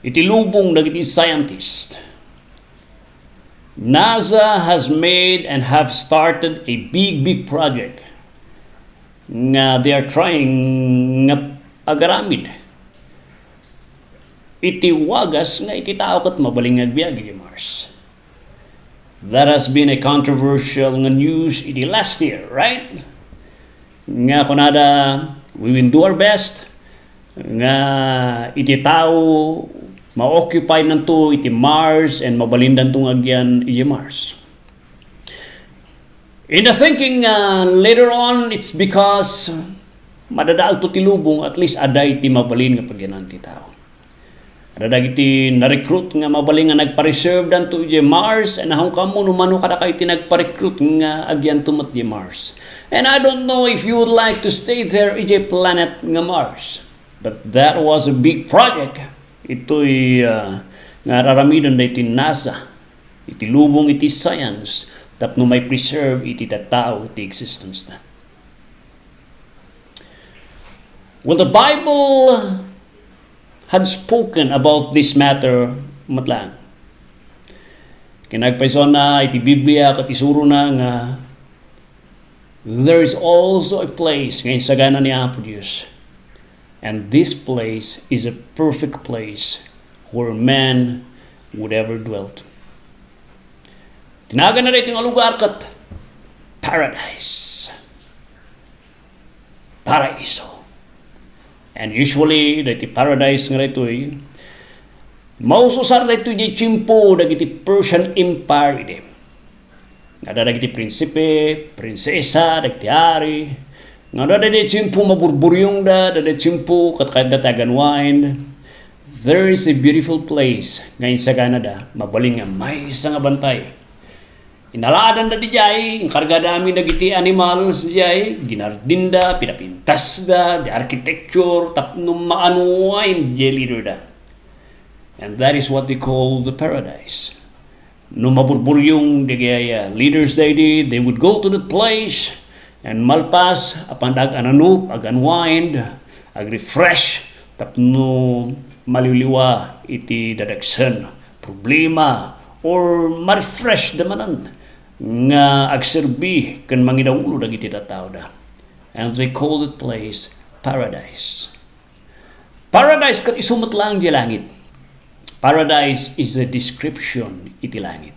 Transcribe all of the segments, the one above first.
iti lubong dagiti scientist. NASA has made and have started a big project nga they are trying nga agaramid iti wagas nga iti tao ket mabaling agbiag iti Mars. That has been a controversial nga news iti last year, right? Nga kunada we will do our best nga iti tao ma-occupy nanto iti Mars and mabalindan tong agyan iti Mars. In the thinking later on, it's because madadaal to ti lubong at least aday ti mabalin nga pagyanan ti tao. Adadag iti na-recruit nga mabalin nga nagpa-reserve danto iti Mars and ahong kamo numano kada kayo ti nagpa-recruit nga agyan tumot iti Mars. And I don't know if you would like to stay there iti planet nga Mars. But that was a big project. Ito'y nga raramidan na iti NASA, iti lubong iti science, tapno may preserve iti tao, iti existence na. Well, the Bible had spoken about this matter matlang. Kinagpaiso na iti Biblia kat isuro na nga there is also a place ngayon sagana ni Apo Diyos. And this place is a perfect place where man would ever dwelt. Tinagan na rin yung lugar kat paradise. Paraiso. And usually, dati paradise nga ito maususar na ito yung chimpo dagiti Persian Empire. Nga dagiti prinsipe, prinsesa, dagiti hari. Nga dagiti chimpo maburburyong dagiti chimpo kat kadatagan wine. There is a beautiful place ngayon sa Canada. Mabaling nga may isang bantay. Inaladan na di jay, inkargadami dagiti animals jay, ginardinda, pinapintas da, the architecture, tapnum maanuain jay leader da. And that is what they call the paradise. No maburburyong leaders they would go to the place and malpas, apan ag-ananup, ag-unwind, ag-refresh, tapno maliliwa iti dadagsan, problema, or ma-refresh damanan nga agserbi kan manginaulo dagiti tattao da. And they call that place paradise. Paradise kat isumat lang di langit. Paradise is a description iti langit.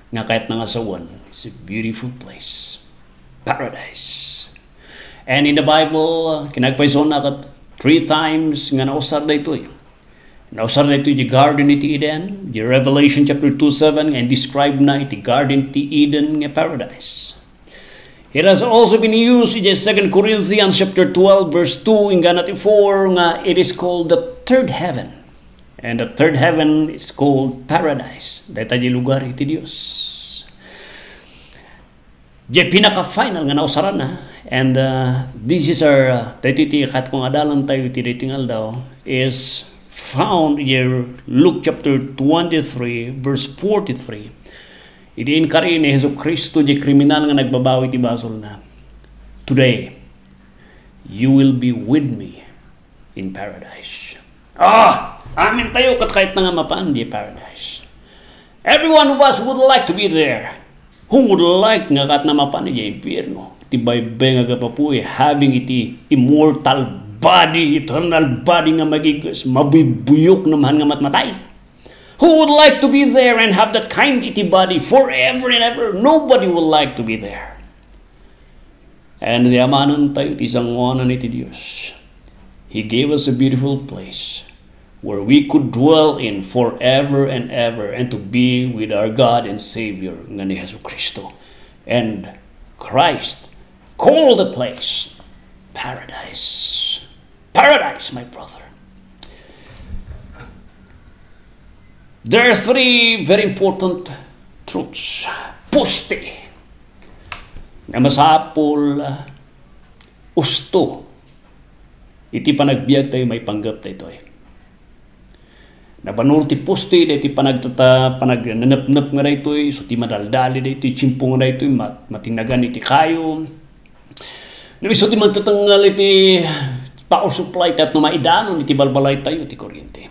Nga kahit nangasawan, it's a beautiful place. Paradise. And in the Bible, kinagpaiso na kat 3 times nga nausar da ito Nausar na ito yung garden iti Eden, the Revelation chapter 2:7, and describe na iti garden iti Eden nga paradise. It has also been used in 2 Corinthians chapter 12 verse 2 in ganati 4 nga it is called the third heaven. And the third heaven is called paradise. Dahil tayo lugar iti Diyos. Di pinaka-final nga nausaran na. And this is our, dahil kat kung adalan tayo iti datingal daw, is found in Luke chapter 23 verse 43. Idiin ka rin ni Jesu Cristo di kriminal nga nagbabawi ti basol na. Today, you will be with me in paradise. Amin tayo kat kahit na nga mapaan di paradise. Every one of us would like to be there. Who would like nga kat na mapaan di impyerno? Ti baybay nga kapapuy having iti immortal body, eternal body nga magigas, mabibuyok naman nga matmatay. Who would like to be there and have that kind iti body forever and ever? Nobody would like to be there. And yamanan tayo ti sanguanan iti Diyos. He gave us a beautiful place where we could dwell in forever and ever and to be with our God and Savior nga ni Jesu Cristo. And Christ called the place paradise. Paradise, my brother. There are 3 very important truths. Pusti. Na masapul usto. Iti panagbiag tayo may panggap tayo. Nabanur ti pusti, iti panagnanap-nap nga tayo, so ti madaldali tayo, chimpong nga tayo, matinagan iti kayo. Nabiso ti magtatanggal iti power supply tayo, no maidanon iti balbalay tayo, iti kuryente.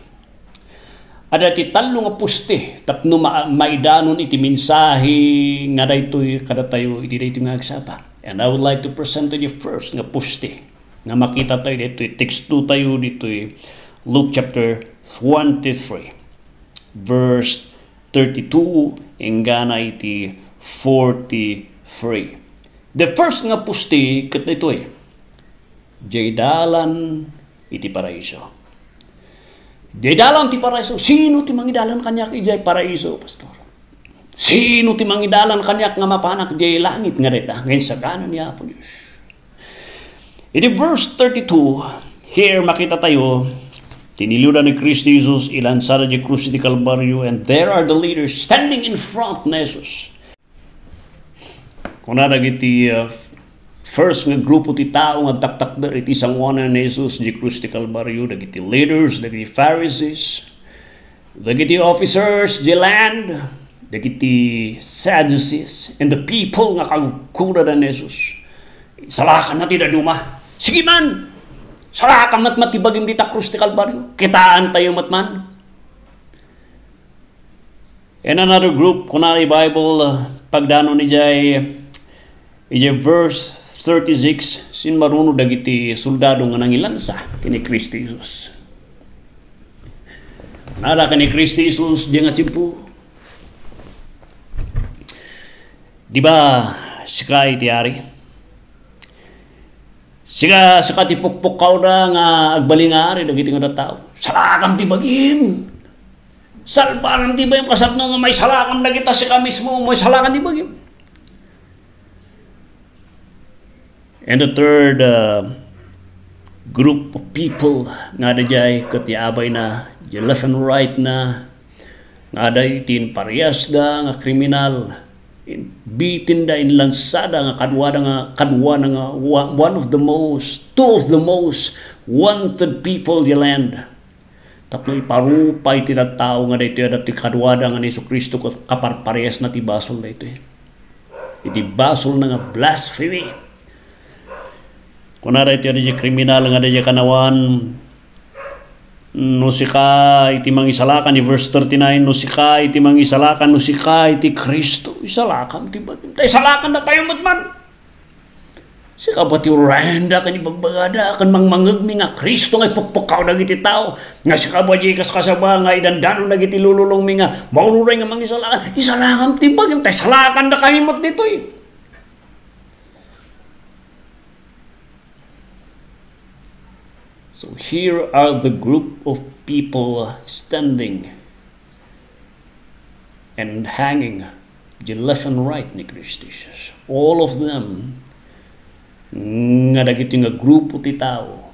Ada ti talo nga puste tapno maidanon iti mensahe nga daytoy kada tayo iti daytoy nga agsapa. And I would like to present to you first nga puste nga makita tayo ditoy teksto tayo ditoy Luke chapter 23 verse 32 ingana iti 43. The first nga puste ket ditoy jay dalan iti paraiso. Jay dalan ti paraiso. Sino ti mangidalan kanyak ijay paraiso, pastor? Sino ti mangidalan kanyak nga mapanak jay langit nga reta ngayon sa ganan ni Apo Diyos. Iti verse 32, here makita tayo, tiniludan ni Kristo Jesus, ilansada di krus iti Kalbaryo, and there are the leaders standing in front na Jesus. Kung nadagiti first nga grupo ti tao nga taktakder iti sangwanan ni Jesus di krus ti Kalbaryo, dagiti leaders, dagiti Pharisees, dagiti officers di land, dagiti Sadducees, and the people nga kagkura ni Jesus. Salakan na ti daduma. Sige man, salakan matmat ti bagim di krus ti Kalbaryo. Kitaan tayo matman. And another group, kunari Bible, pagdano ni jay verse 36, sin maruno dagiti soldado nga nangilansa kini Kristo Jesus. Nara kini Kristo Jesus di nga tsimpo. Di ba sika iti ari? Sika ti pukpukaw na nga agbalingari dagiti nga tao. Salakam ti bagim. Salbaran ti ba yung kasapno nga may salakam na kita sika mismo, may salakam ti bagim. And the third group of people nga da jay ket abay na di left and right na nga da itin parehas da nga kriminal bitin da inlansada nga kadwa nga one of the most, two of the most wanted people di land. Tapno iparupay ti tao nga daytoy adati kadwa nga ni Jesucristo kaparparehas na ti basol daytoy. Iti basol na nga blasphemy. Kunara iti ada kriminal nga ada kanawan no sika iti mangisalakan ni verse 39 no sika iti mangisalakan no sika iti Kristo isalakan ti bagim tay salakan na tayo matman sika pati urenda kan ibagbagada kan mangmangegmi nga Kristo nga ipukpukaw dagiti tao nga sika baji kasaba nga idandanon dagiti lululong mi nga maunuray nga mangisalakan isalakan ti bagim tay salakan na kahimot ditoy. So here are the group of people standing and hanging the left and right ni Kristo Jesus. All of them nga dagiti nga grupo ti tao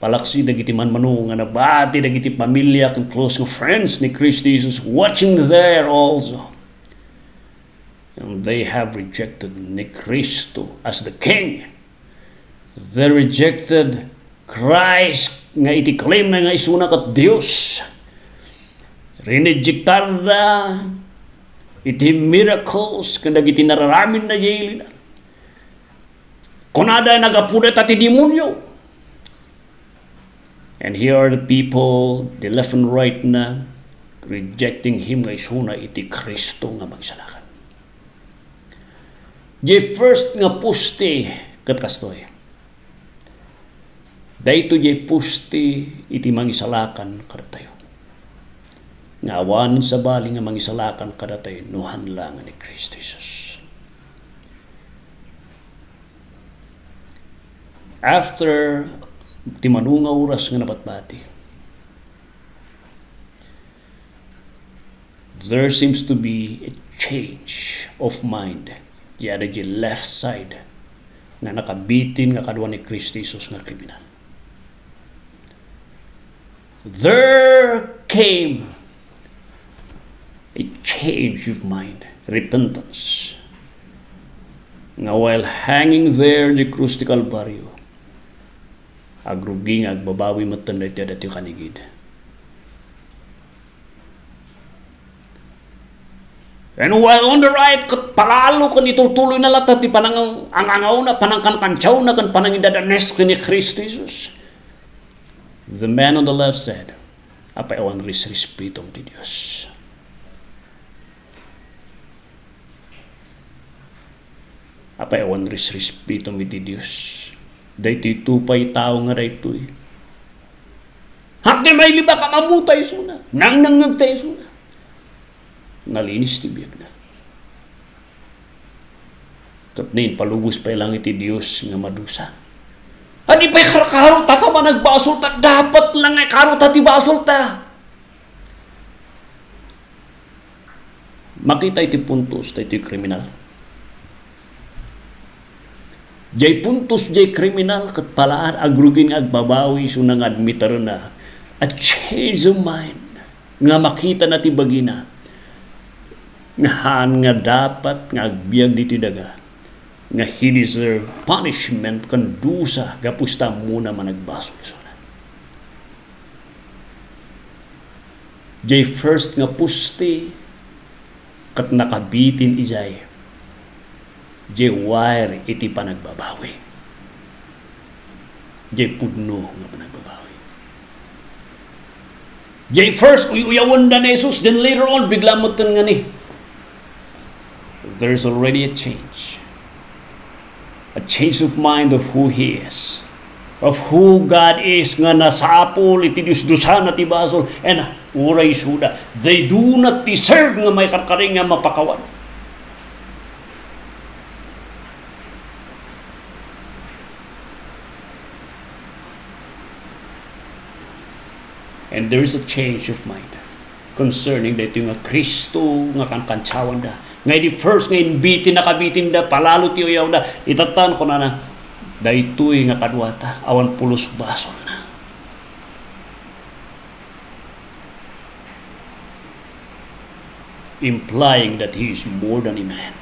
palaksi dagiti manmanu nga nabati dagiti pamilya ken close nga friends ni Kristo Jesus watching there also. And they have rejected ni Kristo as the King. They rejected Christ nga iti claim na nga isuna kat Dios. Rinejektar na iti miracles kanda iti nararamin na yelina. Kunada nagapudet ati demonyo. And here are the people, the left and right na rejecting him nga isuna iti Kristo nga magsalakan. The first nga puste kat kastoy. Dayto jay pusti iti mangisalakan kada tayo. Nga awanin sa bali nga mangisalakan kada tayo nuhan lang ni Kristo Jesus. After ti manunga oras nga napatbati, there seems to be a change of mind. Yada jay left side nga nakabitin nga kadwa ni Kristo Jesus nga kriminal. There came a change of mind, repentance. Nga while hanging there the krus ti Kalbaryo, agruging agbabawi matan iti adati kanigid. And while on the right, palalo kan itutuloy na lahat ti panang angangaw na, panang kankantsaw na, kan panang idadanes ni Kristo Jesus. The man on the left said, Apa awan respeto ti Dios. Apa awan respeto ti Dios. Dahiti tupay tao nga daytoy. Hakti may liba ka mamutay suna. Nang nangagtay suna. Nalinis ti biyag na. Tapnin, palubos pa lang iti Diyos nga madusa. Adi pa'y karo tatama nagbasol ta. Dapat lang ay karo tati basol ta. Makita iti puntos ta iti kriminal. Jay puntos jay kriminal kat palaan agrugin agbabawi so nang admitar na a change of mind nga makita na ti bagina nga haan nga dapat nga agbiag di ti daga nga he deserve punishment kan dusa gapusta muna managbasol suna. Jay first nga pusti kat nakabitin ijay jay wire iti panagbabawi. Jay pudno nga panagbabawi. Jay first uyawan da na Jesus, then later on bigla mo ito nga ni. There's already a change. A change of mind of who He is. Of who God is nga nasapol iti Diyos-dusan at ibasol and uray suda. They do not deserve nga may karkaring nga mapakawan. And there is a change of mind concerning dito nga Kristo nga kankantsawan da. Ngay di first nga inbitin nakabitin da, palalo ti uyaw da, itatan ko na daytoy nga kadwata, awan pulos basol na. Implying that he is more than a man.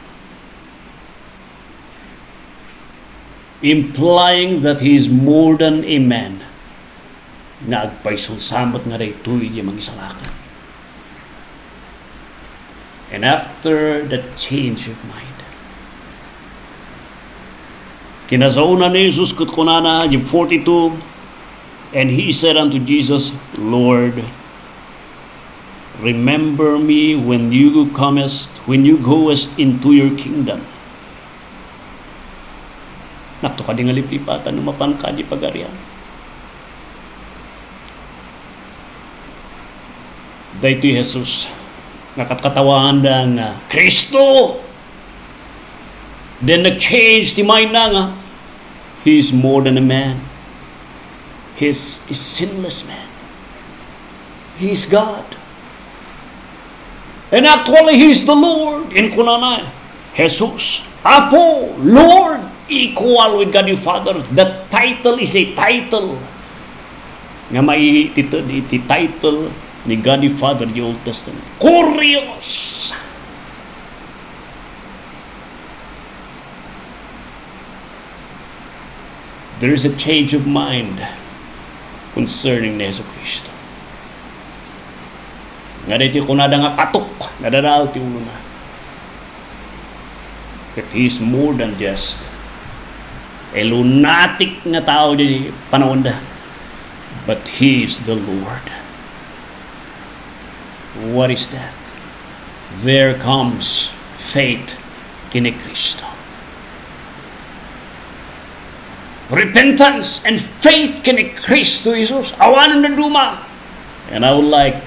Implying that he is more than a man. Nga agpaisulsamot nga daytoy di mangisalakan. And after that change of mind, kinasauna ni Jesus kat kunana, yung 42, and he said unto Jesus, Lord, remember me when you goest into your kingdom. Nato ka di nga lipipatan ng mapangka di pagarian. Daytoy Jesus, nakatkatawan ng Kristo. Then nag-change ti mind na nga. He is more than a man. He is a sinless man. He is God. And actually, He is the Lord. In kunana, Jesus, Apo, Lord, equal with God the Father. The title is a title. Nga may iti title ni God the Father, the Old Testament. Kurios! There is a change of mind concerning ni Yesu Cristo. Nga dito kung nada nga katok, nadadal ti ulo na. That He is more than just a lunatic nga tao di panahon da. But He is the Lord. What is that? There comes faith kini Kristo. Repentance and faith kini Kristo Jesus. Awanan na duma. And I would like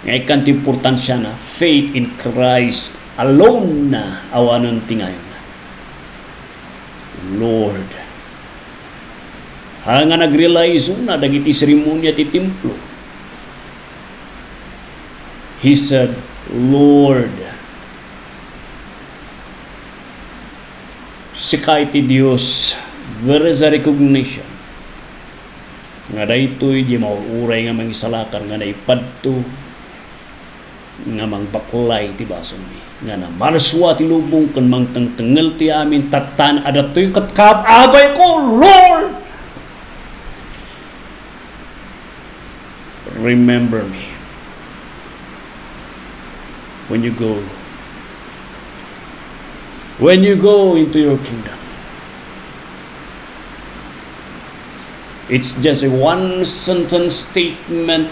ngay kanti importansya na faith in Christ alone na awanan tingayon na. Lord, hanga nag-realize na dagiti seremonya ti templo. He said, Lord, sikay ti Diyos, there is a recognition nga daytoy di mauuray nga mangisalakan nga naipadto nga mangbaklay ti bason mi nga na marswa ti lubong kan mangtengtengel ti amin tatan adatoy katkab abay ko, Lord, remember me when you go into your kingdom. It's just a one sentence statement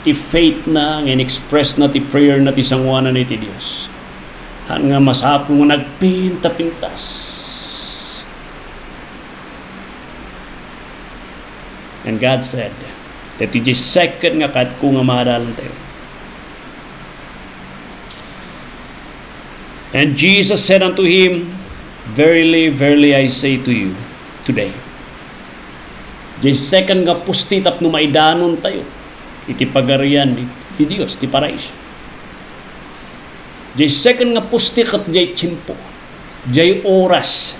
ti faith na nga express na ti prayer na ti sangwanan ni ti Dios. Han nga masapo nga nagpinta-pintas. And God said that it is second nga kat ko nga madalan tayo. And Jesus said unto him, Verily, verily, I say to you, today. The second nga pusti tapno maidanon tayo. Iti pagarian ti Dios, ti paraiso. The second nga pusti kat jay tsimpo. Jay oras.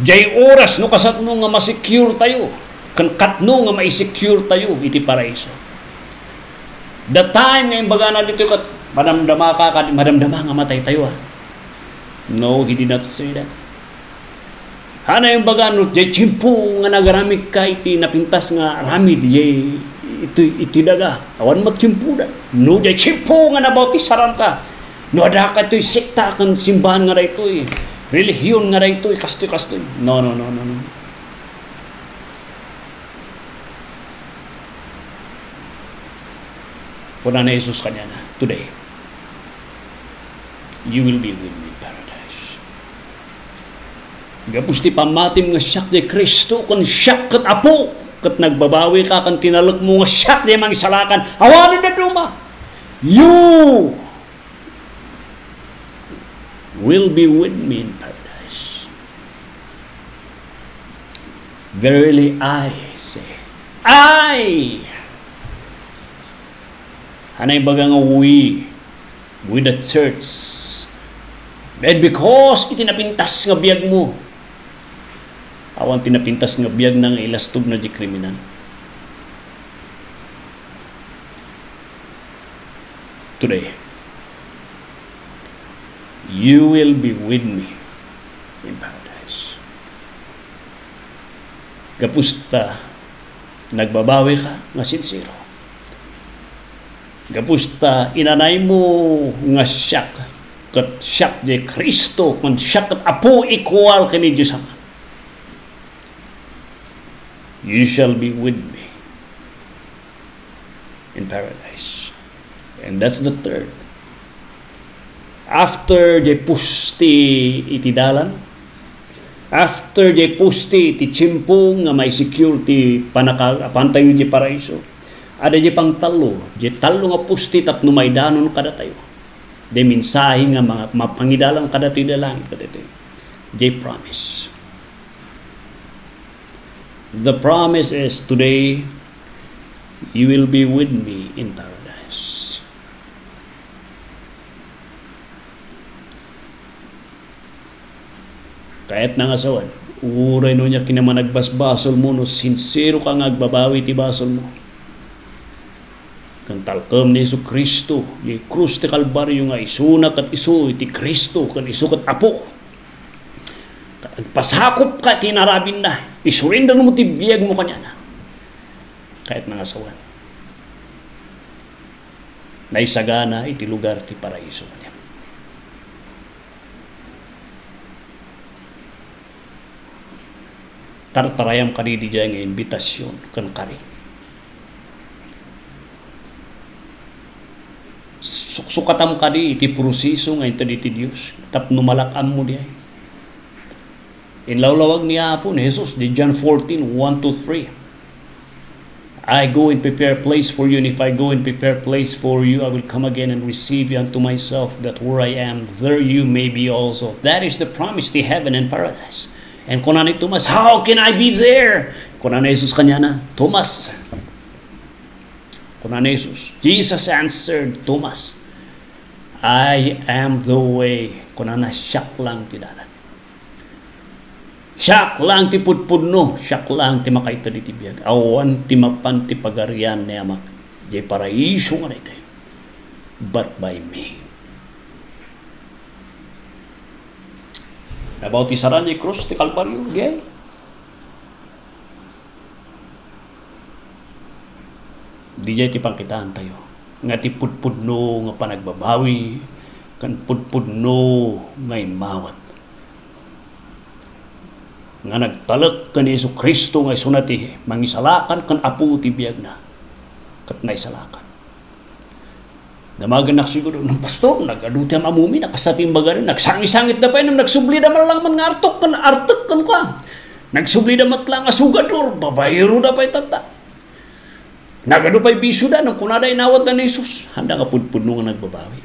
Jay oras no kasatno nga ma-secure tayo. Kan katno nga ma-secure tayo iti paraiso. The time nga imbaga na dito kat madamdama nga matay tayo. No, he did not say that. Hana yung baga no, jay chimpo nga nagaramik ka iti napintas nga ramid, jay iti daga. Awan mat chimpo da. No, jay chimpo nga nabautisaran ka. No, ada ka ito'y sekta kan simbahan nga da ito'y. Relihiyon nga da ito'y, kastoy-kastoy. No. Kuna na Jesus kanya na, today, you will be with me in paradise. Gapos ti pamatim nga siyak di Kristo, kan siyak kat apo, kat nagbabawi ka, kan tinalak mo nga siyak di mang isalakan, awanin na duma. You will be with me in paradise. Verily I say, I. Hanay baga nga we with the church. And because itinapintas nga biyag mo, awan tinapintas nga biyag ng ilastog na di kriminal. Today, you will be with me in paradise. Gapusta, nagbabawi ka nga sincero. Gapusta, inanay mo nga siyak, kat siyak di Kristo, kung siyak kat apo equal kini Diyos Ama. You shall be with me in paradise. And that's the third. After di pusti iti dalan, after di pusti iti chimpo nga may security pantayo di paraiso, ada di pang talo nga pusti tapno may danon kada tayo. Di mensahe nga mga mapangidalang kada tayo dalangin kada tayo. Di promise. The promise is today you will be with me in paradise. Kahit nangasawan, uray no niya kinaman nagbasbasol mo, no sincero ka nga agbabawi ti basol mo. Kan talkem ni Jesu Kristo, yung krus ti Kalbaryo nga isuna kat isu iti Kristo, kan isu kat apo. Pasakop ka, tinarabin na. Isurrender mo ti biyag mo kanya na. Kahit nangasawan. Naisagana iti lugar ti paraiso kanya. Tartarayam kari di dyan nga imbitasyon kan kari. Suksukatam kari iti proseso nga ito iti Diyos. Tapno malakam mo diyan. Inlawlawag niya po ni Jesus di John 14, 1-3. I go and prepare a place for you, and if I go and prepare a place for you, I will come again and receive you unto myself, that where I am, there you may be also. That is the promise to heaven and paradise. And kunan ni Thomas, how can I be there? Kunan ni Jesus kanya na, Thomas. Kunan ni Jesus. Jesus answered Thomas, I am the way. Kunan na siyak lang tidalan. Siyak lang ti pudpudno, siyak lang ti makaita di tibiyag. Awan ti mapan ti pagarian ni Amak. Di paraiso nga na ito. But by me. About ti saran ni krus ti Kalbaryo, gay. Di jay ti pangkitaan tayo. Nga ti pudpudno nga panagbabawi, kan pudpudno ngay mawat. Nga nagtalak kan Yesu Kristo nga isunati mangisalakan kan apo ti biyag na. kat may salakan. Namaganak siguro ng pastor, nag-aduti ang amumi, nakasaping baga rin, nagsangit-sangit na pa yun, nagsubli na man lang man nga artok kan ka. Nagsubli na matlang asugador, babayero na pa itata. Nagado pa'y biso da, nung kunada inawat na ni Jesus, handa nga pudpudno nga nagbabawi.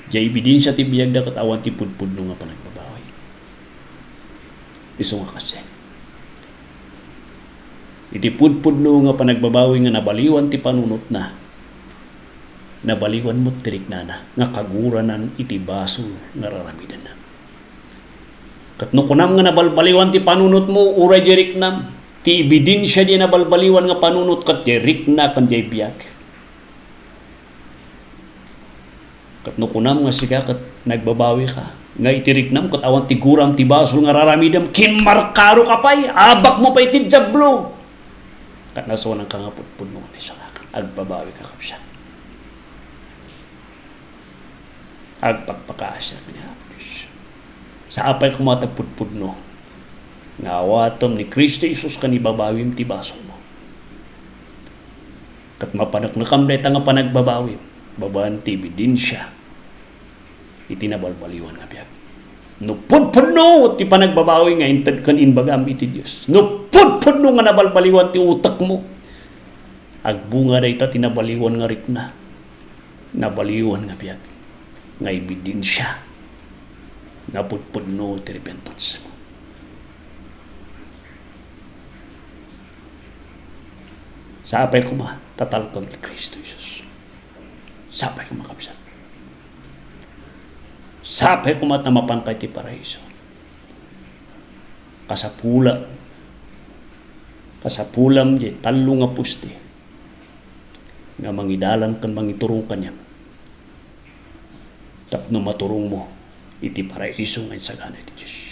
Diya ebidensya ti biyag da katawan ti pudpudno nga pa nagbabawi. Iso nga kasi. Iti pudpudno nga panagbabawi nga nabaliwan ti panunot na. Nabaliwan mo tirik na nga kaguranan iti baso nga raramidan na. Kat no kunam nga nabalbaliwan ti panunot mo, uray jerik nam, ti ebidensya di nabalbaliwan nga panunot kat jerik na kan jay biyag. Kat no kunam nga siya kat nagbabawi ka, nga itirik nam kat awan ti guram ti baso nga raramidam, kinmarkaro ka pa'y, abak mo pa'y ti jablo. Kat nasawan ang kangapot-pun mo ni siya agbabawi ka kapsya. Agpagpakaasya niya. Sa apay kumatagpudpudno nga awatom ni Kristo Jesus kanibabawim ti baso mo. Kat mapanaknakam na nga panagbabawim, babaan ti ebidensya itinabalbaliwan nga biyag. No pudpudno ti panagbabawi nga intad kan inbagam iti Dios. No pudpudno nga nabalbaliwan ti utak mo. Agbunga na ita tinabaliwan nga rikna. Nabaliwan nga biyag. Nga ebidensya na pudpudno ti repentance mo. Sa apay ko tatalkang ni Kristo Jesus. Sa apay ko makapsat. Sa apay ko matamapan kay ti paraiso. Kasapulam di talo nga pusti nga mangidalan kan mangiturong kanyam. Tapno maturong mo iti paraiso nga sagana ti Diyos.